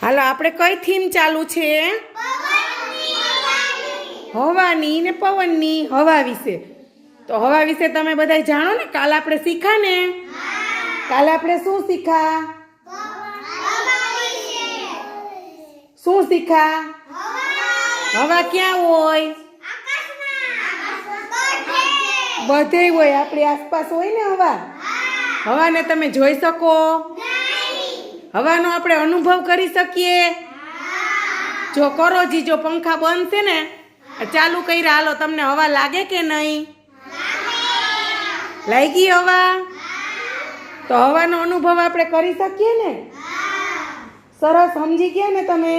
હાલો આપણે કઈ થીમ ચાલુ છે? હવાની ને પવનની. હવા વિશે. તો હવા વિશે તમે બધા જાણો ને? કાલ આપણે શીખા ને? કાલ આપણે શું શીખા? શું શીખા? હવા ક્યાં હોય? બધે હોય, આપણી આસપાસ હોય ને હવા. હવાને તમે જોઈ શકો? હવાનો આપણે અનુભવ કરી શકીએ? જો કરો જી, જો પંખા બંધ છે ને ચાલુ કર્યા, હાલો તમને હવા લાગે કે નહીં? લાગી હવા? તો હવાનો અનુભવ આપણે કરી શકીએ ને? સરસ, સમજી ગયા ને તમે?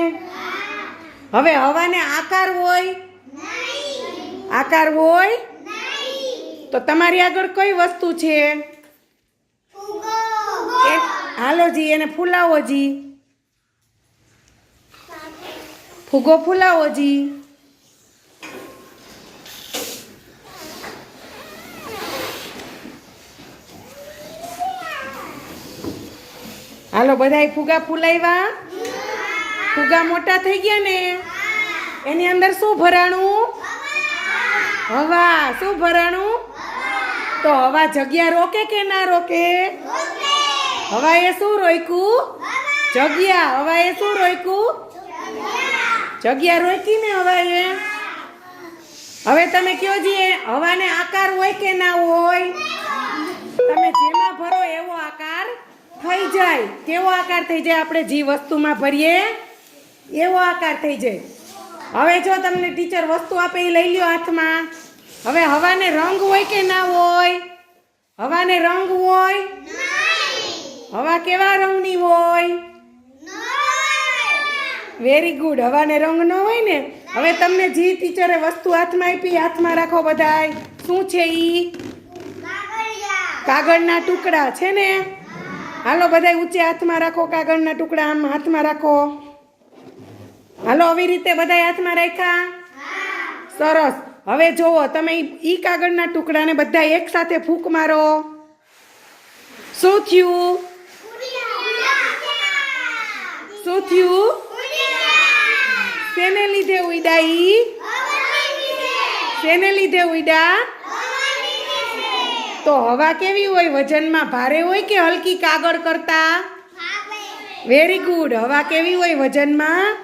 હવે હવાને આકાર હોય? આકાર હોય? તો તમારી આગળ કઈ વસ્તુ છે? હાલો જી, એને ફૂલાવો જી. ફુગ્ગો ફૂલાવો જી. હાલો બધાય ફુગા ફૂલાવ્યા? ફુગા મોટા થઈ ગયા ને? એની અંદર શું ભરાણું? હવા. શું ભરાણું? તો હવા જગ્યા રોકે કે ના રોકે? હવાએ શું રોક્યું? જગ્યા. હવાએ શું રોક્યું? જગ્યા રોકી ને હવાએ. હવે તમે કયો જી, હવાને આકાર હોય કે ના હોય? તમે જેમાં ભરો એવો આકાર થઈ જાય. કેવો આકાર થઈ જાય? આપણે જે વસ્તુમાં ભરીએ એવો આકાર થઈ જાય. હવે જો તમને ટીચર વસ્તુ આપે એ લઈ લ્યો હાથમાં. હવે હવાને રંગ હોય કે ના હોય? હવાને રંગ હોય? હવા કેવા રંગની હોય? Very good. હવાને રંગ ન હોય ને? હવે તમને જે ટીચરે વસ્તુ હાથમાં આપી, હાથમાં રાખો બધાય. શું છે ઈ? કાગળના ટુકડા છે ને? હાલો બધાય ઊંચે હાથમાં રાખો કાગળના ટુકડા. આમ હાથમાં રાખો. હાલો આવી રીતે બધાય હાથમાં રાખ્યા? સરસ. હવે જોવો તમે ઈ કાગળના ટુકડાને બધા એક સાથે ફૂંક મારો. શું થયું? શું થયું? શેને લીધે ઉડ્યા ઈ? શેને લીધે ઉડ્યા? તો હવા કેવી હોય? વજનમાં ભારે હોય કે હલકી કાગળ કરતા? Very good. હવા કેવી હોય? વજનમાં